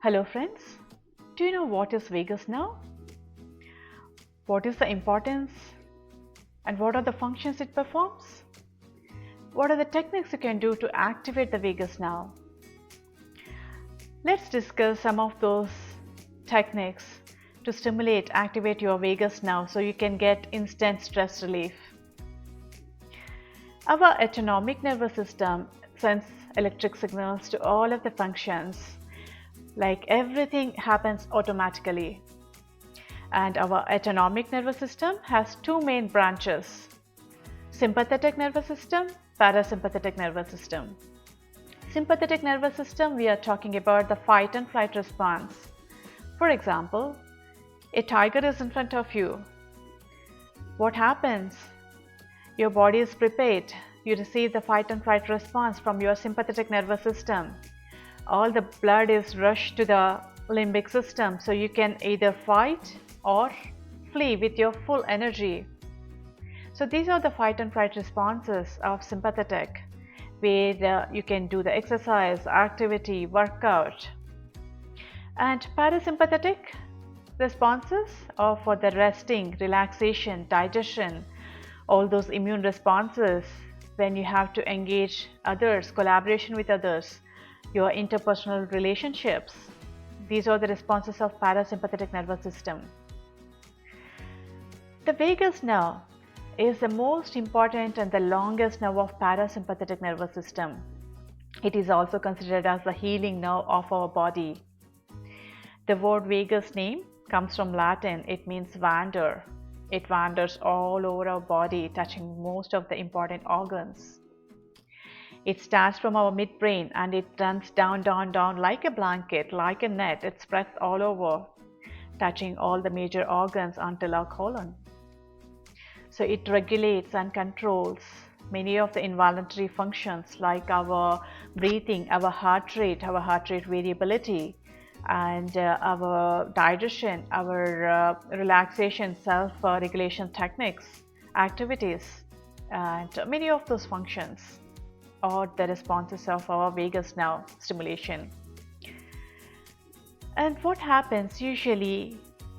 Hello friends, do you know what is vagus nerve? What is the importance and what are the functions it performs? What are the techniques you can do to activate the vagus nerve? Let's discuss some of those techniques to activate your vagus nerve so you can get instant stress relief. Our autonomic nervous system sends electric signals to all of the functions. Like everything happens automatically. And our autonomic nervous system has two main branches: sympathetic nervous system, parasympathetic nervous system. Sympathetic nervous system, we are talking about the fight and flight response. For example, a tiger is in front of you. What happens? Your body is prepared. You receive the fight and flight response from your sympathetic nervous system. All the blood is rushed to the limbic system, so you can either fight or flee with your full energy. So these are the fight and flight responses of sympathetic, where you can do the exercise, activity, workout. And parasympathetic responses are for the resting, relaxation, digestion, all those immune responses when you have to engage others, collaboration with others, your interpersonal relationships. These are the responses of parasympathetic nervous system. The vagus nerve is the most important and the longest nerve of parasympathetic nervous system. It is also considered as the healing nerve of our body. The word vagus name comes from Latin. It means wander. It wanders all over our body, touching most of the important organs. It starts from our midbrain and it runs down like a blanket, like a net. It spreads all over, touching all the major organs until our colon. So it regulates and controls many of the involuntary functions like our breathing, our heart rate variability, and our digestion, our relaxation, self-regulation techniques, activities, and many of those functions are the responses of our vagus nerve stimulation. And what happens usually,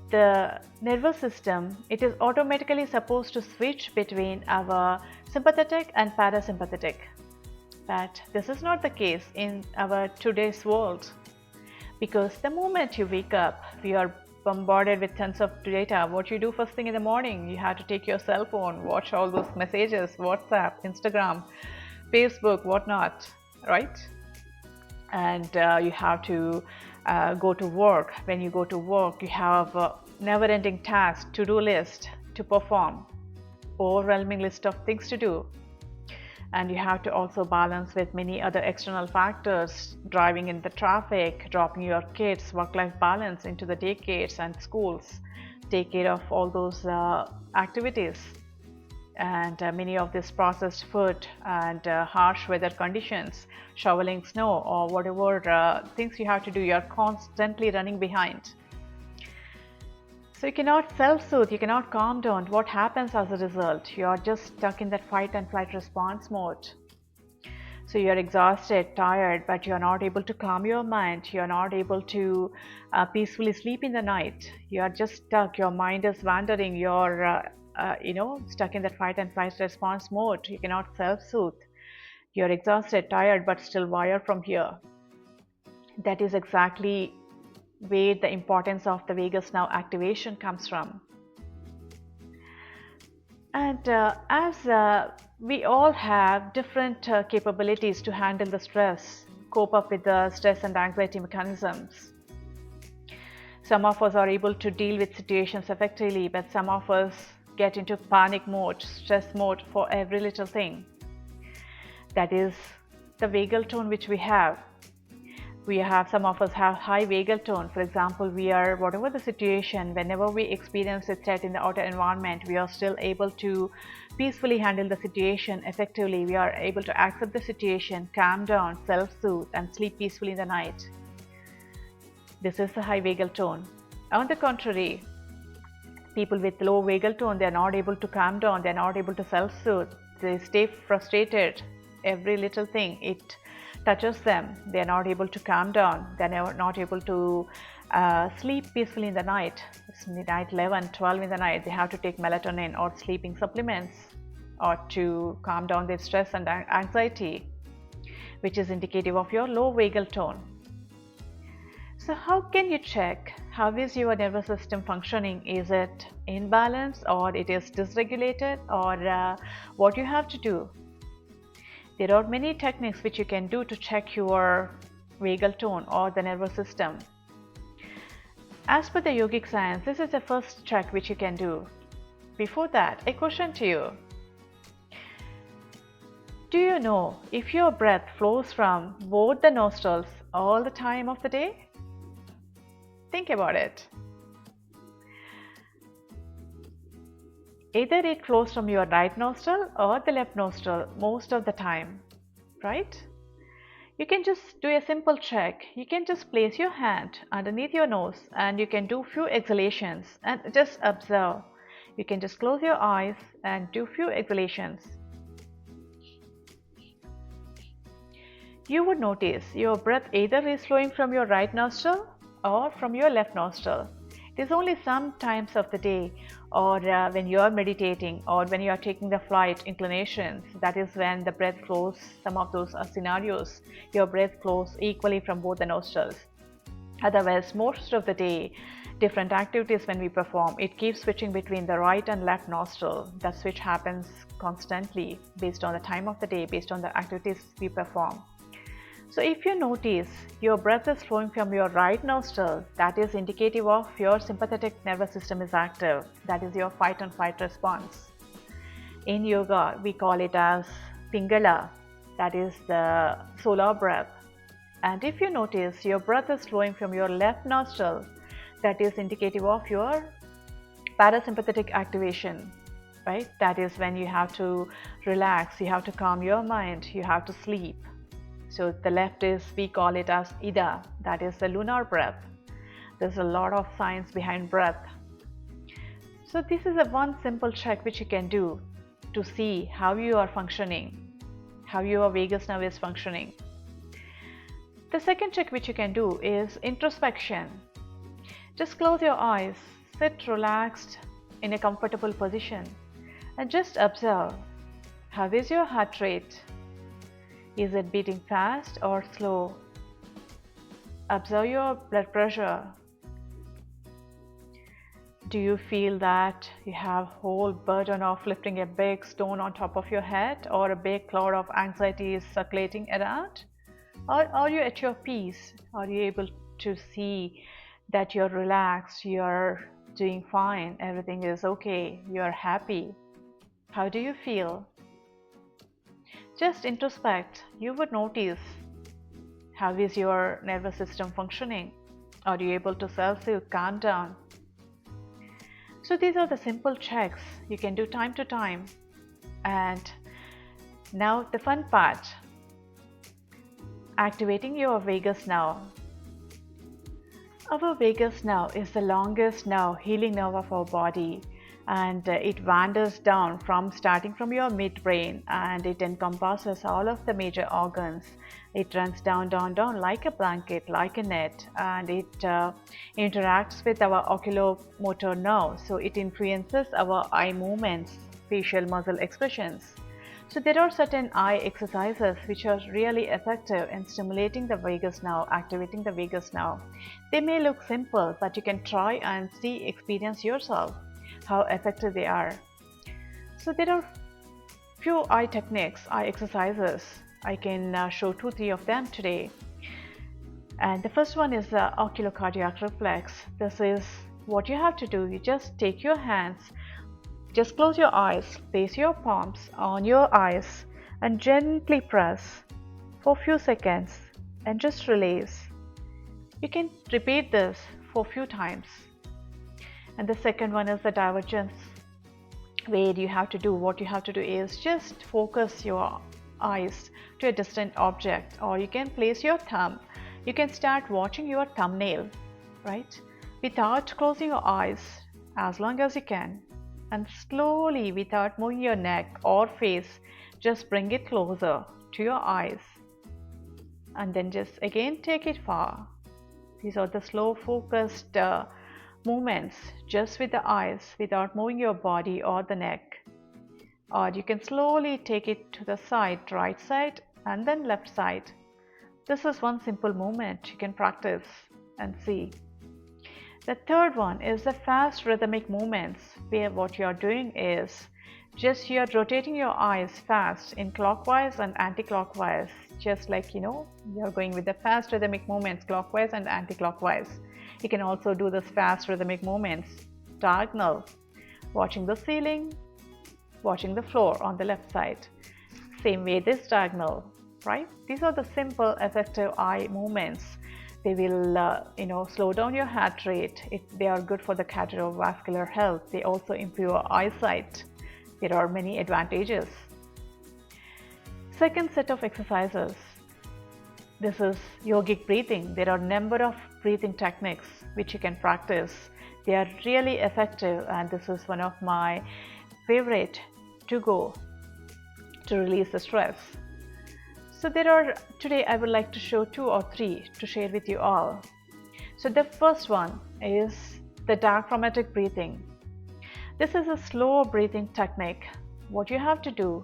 the nervous system, it is automatically supposed to switch between our sympathetic and parasympathetic. But this is not the case in our today's world. Because the moment you wake up, you are bombarded with tons of data. What you do first thing in the morning, you have to take your cell phone, watch all those messages, WhatsApp, Instagram, Facebook, whatnot, right? And you have to go to work. When you go to work, you have a never-ending task, to-do list to perform, overwhelming list of things to do. And you have to also balance with many other external factors, driving in the traffic, dropping your kids, work-life balance into the daycares and schools, take care of all those activities. And many of this processed food and harsh weather conditions, shoveling snow or whatever things you have to do, you are constantly running behind. So you cannot self-soothe, you cannot calm down. What happens as a result? You are just stuck in that fight and flight response mode. So you are exhausted, tired, but you are not able to calm your mind. You are not able to peacefully sleep in the night. You are just stuck. Your mind is wandering. You're stuck in that fight and flight response mode. You cannot self-soothe. You're exhausted, tired, but still wired from here. That is exactly where the importance of the vagus nerve activation comes from. And as we all have different capabilities to handle the stress, cope up with the stress and anxiety mechanisms. Some of us are able to deal with situations effectively, but some of us get into panic mode, stress mode for every little thing. That is the vagal tone which we have. Some of us have high vagal tone. For example, whatever the situation, whenever we experience a threat in the outer environment, we are still able to peacefully handle the situation effectively. We are able to accept the situation, calm down, self-soothe, and sleep peacefully in the night. This is the high vagal tone. On the contrary, people with low vagal tone, they are not able to calm down, they are not able to self-soothe. They stay frustrated. Every little thing, it touches them, they're not able to calm down, they're not able to sleep peacefully in the night. It's midnight 11, 12 in the night, they have to take melatonin or sleeping supplements or to calm down their stress and anxiety, which is indicative of your low vagal tone. So how can you check how is your nervous system functioning? Is it in balance or it is dysregulated, or what you have to do? There are many techniques which you can do to check your vagal tone or the nervous system. As per the yogic science, this is the first check which you can do. Before that, a question to you. Do you know if your breath flows from both the nostrils all the time of the day? Think about it. Either it flows from your right nostril or the left nostril most of the time, right? You can just do a simple check. You can just place your hand underneath your nose and you can do few exhalations and just observe. You can just close your eyes and do few exhalations. You would notice your breath either is flowing from your right nostril or from your left nostril. It is only some times of the day, or when you are meditating or when you are taking the flight inclinations, that is when the breath flows. Some of those scenarios, your breath flows equally from both the nostrils. Otherwise, most of the day, different activities when we perform, it keeps switching between the right and left nostril. That switch happens constantly based on the time of the day, based on the activities we perform. So if you notice your breath is flowing from your right nostril, that is indicative of your sympathetic nervous system is active. That is your fight and flight response. In yoga, we call it as Pingala, that is the solar breath. And if you notice your breath is flowing from your left nostril, that is indicative of your parasympathetic activation, right? That is when you have to relax, you have to calm your mind, you have to sleep. So the left is, we call it as Ida, that is the lunar breath. There's a lot of science behind breath. So this is a one simple check which you can do to see how you are functioning, how your vagus nerve is functioning. The second check which you can do is introspection. Just close your eyes, sit relaxed in a comfortable position and just observe how is your heart rate. Is it beating fast or slow? Observe your blood pressure. Do you feel that you have whole burden of lifting a big stone on top of your head, or a big cloud of anxiety is circulating around? Or are you at your peace? Are you able to see that you're relaxed, you're doing fine, everything is okay, you're happy? How do you feel? Just introspect. You would notice how is your nervous system functioning. Are you able to self-soothe, calm down? So these are the simple checks you can do time to time. And now the fun part, activating your vagus nerve. Our vagus nerve is the longest nerve, healing nerve of our body. And it wanders down from starting from your midbrain, and it encompasses all of the major organs. It runs down like a blanket, like a net, and it interacts with our oculomotor nerve. So it influences our eye movements, facial muscle expressions. So there are certain eye exercises which are really effective in stimulating the vagus nerve, activating the vagus nerve. They may look simple, but you can try and see, experience yourself how effective they are. So there are few eye techniques, eye exercises. I can show 2-3 of them today. And the first one is the oculocardiac reflex. This is what you have to do. You just take your hands, just close your eyes, place your palms on your eyes and gently press for a few seconds and just release. You can repeat this for a few times. And the second one is the divergence, where you have to do, what you have to do is just focus your eyes to a distant object, or you can place your thumb. You can start watching your thumbnail, right? Without closing your eyes as long as you can. And slowly, without moving your neck or face, just bring it closer to your eyes. and then just again take it far. These are the slow focused movements just with the eyes without moving your body or the neck. Or you can slowly take it to the side, right side and then left side. This is one simple movement you can practice and see. The third one is the fast rhythmic movements, where what you are doing is just you are rotating your eyes fast in clockwise and anti-clockwise, just like you're going with the fast rhythmic movements clockwise and anti-clockwise. You can also do this fast rhythmic movements diagonal, watching the ceiling, watching the floor on the left side. Same way this diagonal, right? These are the simple effective eye movements. They will slow down your heart rate. They are good for the cardiovascular health. They also improve your eyesight. There are many advantages. Second set of exercises. This is yogic breathing. There are a number of breathing techniques which you can practice. They are really effective, and this is one of my favorite to go to release the stress. So today I would like to show 2 or 3 to share with you all. So the first one is the diaphragmatic breathing. This is a slow breathing technique. What you have to do,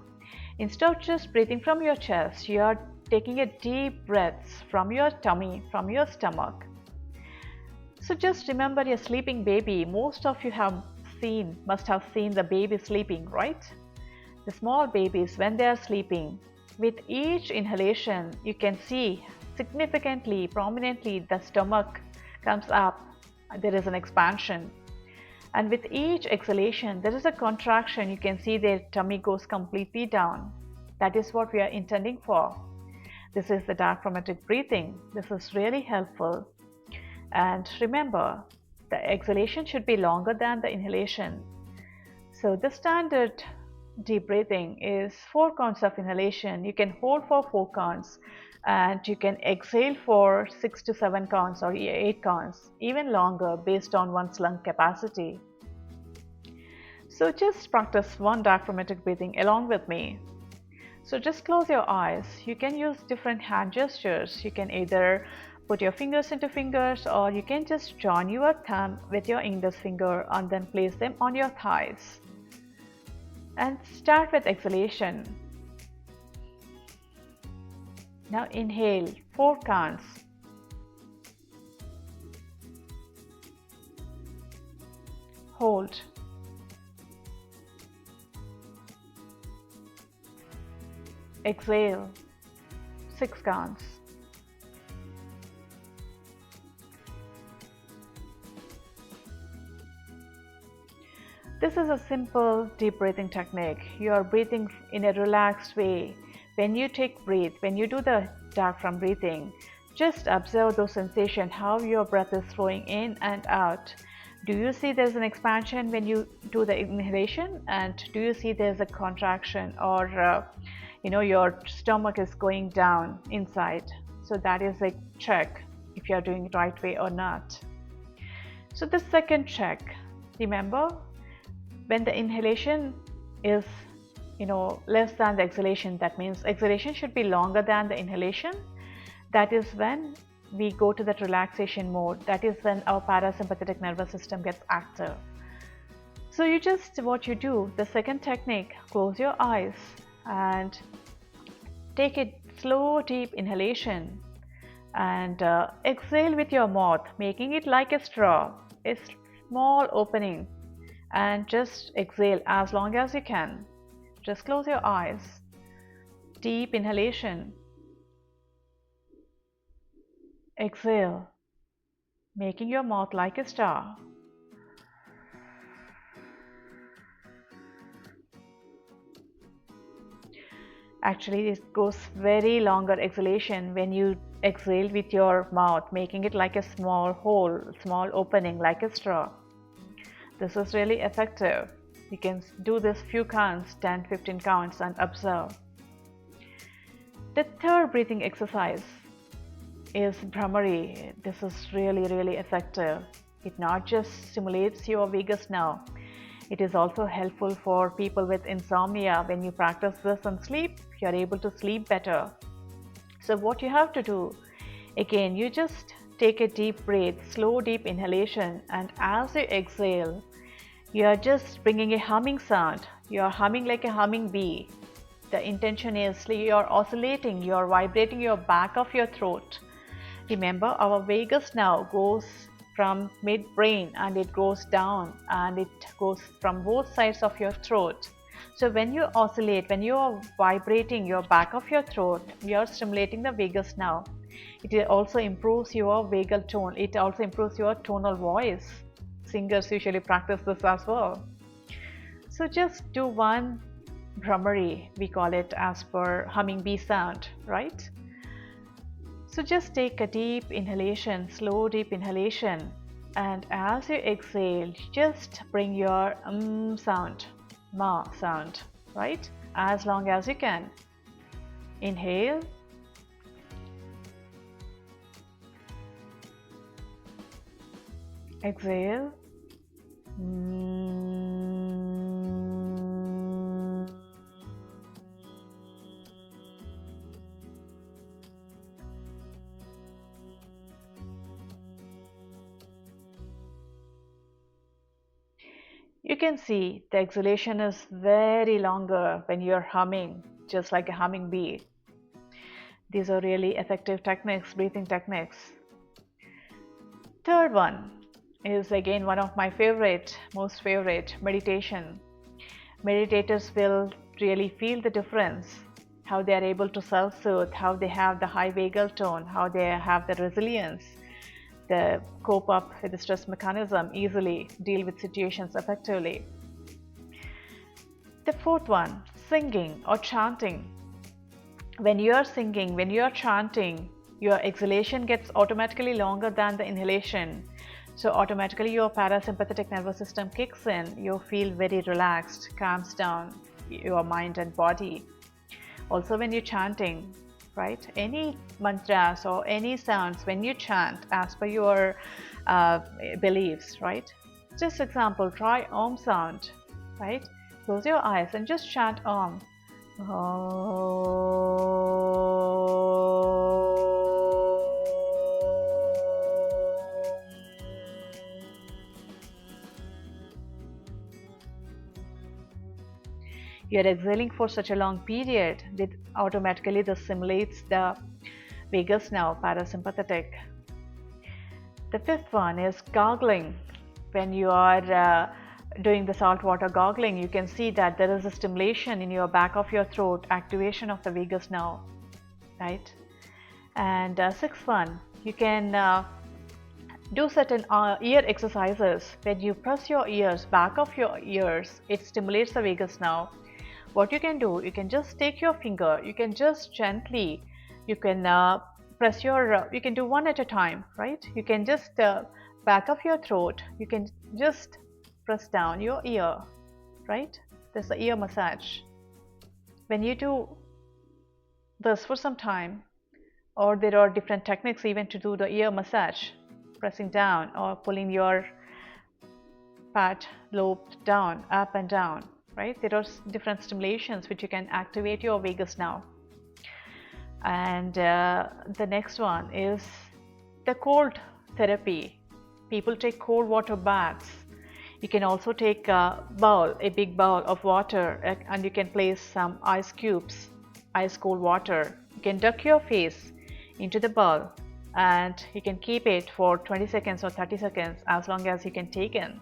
instead of just breathing from your chest, you are taking a deep breaths from your tummy, from your stomach. So just remember your sleeping baby. Most of you must have seen the baby sleeping, right? The small babies, when they are sleeping, with each inhalation, you can see significantly, prominently, the stomach comes up. There is an expansion. And with each exhalation, there is a contraction. You can see their tummy goes completely down. That is what we are intending for. This is the diaphragmatic breathing. This is really helpful. And remember, the exhalation should be longer than the inhalation. So the standard deep breathing is 4 counts of inhalation. You can hold for 4 counts and you can exhale for 6 to 7 counts or 8 counts, even longer based on one's lung capacity. So just practice one diaphragmatic breathing along with me. So just close your eyes. You can use different hand gestures. You can either put your fingers into fingers, or you can just join your thumb with your index finger and then place them on your thighs. And start with exhalation. Now inhale 4 counts. Hold. Exhale 6 counts. This is a simple deep breathing technique. You are breathing in a relaxed way. When you do the diaphragm breathing, just observe those sensations, how your breath is flowing in and out. Do you see there's an expansion when you do the inhalation? And do you see there's a contraction, or your stomach is going down inside? So that is a check if you're doing it right way or not. So the second check, remember, when the inhalation is less than the exhalation, that means exhalation should be longer than the inhalation. That is when we go to that relaxation mode. That is when our parasympathetic nervous system gets active. So what you do, the second technique, close your eyes and take a slow deep inhalation and exhale with your mouth, making it like a straw, a small opening, and just exhale as long as you can. Just close your eyes. Deep inhalation. Exhale, making your mouth like a star. Actually, it goes very longer exhalation when you exhale with your mouth, making it like a small hole, small opening, like a straw. This is really effective. You can do this few counts, 10-15 counts, and observe. The third breathing exercise is Bhramari. This is really effective. It not just stimulates your vagus nerve, it is also helpful for people with insomnia. When you practice this and sleep, you are able to sleep better. So what you have to do, again, you just take a deep breath, slow deep inhalation, and as you exhale, you are just bringing a humming sound. You are humming like a humming bee. The intention is you are oscillating, you are vibrating your back of your throat. Remember, our vagus nerve goes from mid-brain and it goes down and it goes from both sides of your throat. So when you oscillate, when you are vibrating your back of your throat, you are stimulating the vagus nerve. It also improves your vagal tone. It also improves your tonal voice. Singers usually practice this as well. So just do one brahmari, we call it as per humming bee sound, right? So just take a deep inhalation, slow deep inhalation, and as you exhale, just bring your sound, ma sound, right? As long as you can. Inhale. Exhale. You can see the exhalation is very longer when you're humming, just like a humming bee. These are really effective techniques, breathing techniques. Third one is again one of my most favorite, meditation. Meditators will really feel the difference, how they are able to self-soothe, how they have the high vagal tone, how they have the resilience, the cope up with the stress mechanism easily, deal with situations effectively. The fourth one, singing or chanting. When you are singing, when you are chanting, your exhalation gets automatically longer than the inhalation. So automatically your parasympathetic nervous system kicks in, you feel very relaxed, calms down your mind and body. Also when you're chanting, right, any mantras or any sounds, when you chant as per your beliefs, right, just example, try Om sound, right, close your eyes and just chant Om. You're exhaling for such a long period, it automatically stimulates the vagus nerve, parasympathetic. The fifth one is gargling. When you are doing the saltwater gargling, you can see that there is a stimulation in your back of your throat, activation of the vagus nerve, right? And sixth one, you can do certain ear exercises. When you press your ears, back of your ears, it stimulates the vagus nerve. What you can do, you can just take your finger, you can just gently, you can press your, you can do one at a time, right? You can just back of your throat, you can just press down your ear, right? There's the ear massage. When you do this for some time, or there are different techniques even to do the ear massage, pressing down or pulling your pad lobe down, up and down, right? There are different stimulations which you can activate your vagus nerve. And the next one is the cold therapy. People take cold water baths. You can also take a big bowl of water, and you can place some ice cubes, ice cold water. You can duck your face into the bowl and you can keep it for 20 seconds or 30 seconds as long as you can take in,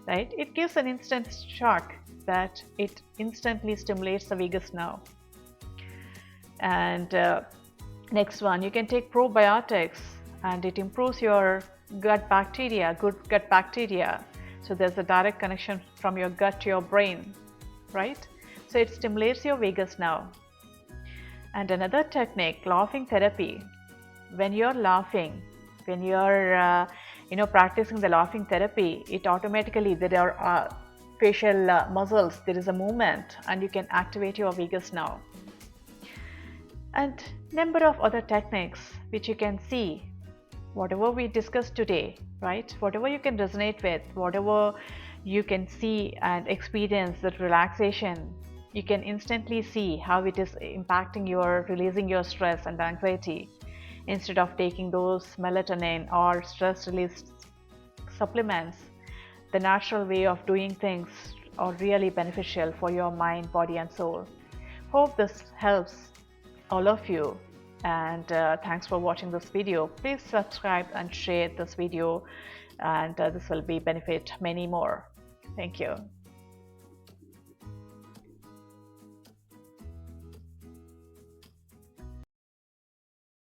right? It gives an instant shock that it instantly stimulates the vagus nerve. And next one, you can take probiotics and it improves your gut bacteria, good gut bacteria. So there's a direct connection from your gut to your brain, right? So it stimulates your vagus nerve. And another technique, laughing therapy. When you're laughing, when you're practicing the laughing therapy, it automatically, there are facial muscles, there is a movement and you can activate your vagus nerve. And number of other techniques which you can see, whatever we discussed today, right? Whatever you can resonate with, whatever you can see and experience that relaxation, you can instantly see how it is impacting your releasing your stress and anxiety. Instead of taking those melatonin or stress release supplements, the natural way of doing things are really beneficial for your mind, body, and soul. Hope this helps all of you. And thanks for watching this video. Please subscribe and share this video, and this will be benefit many more. Thank you.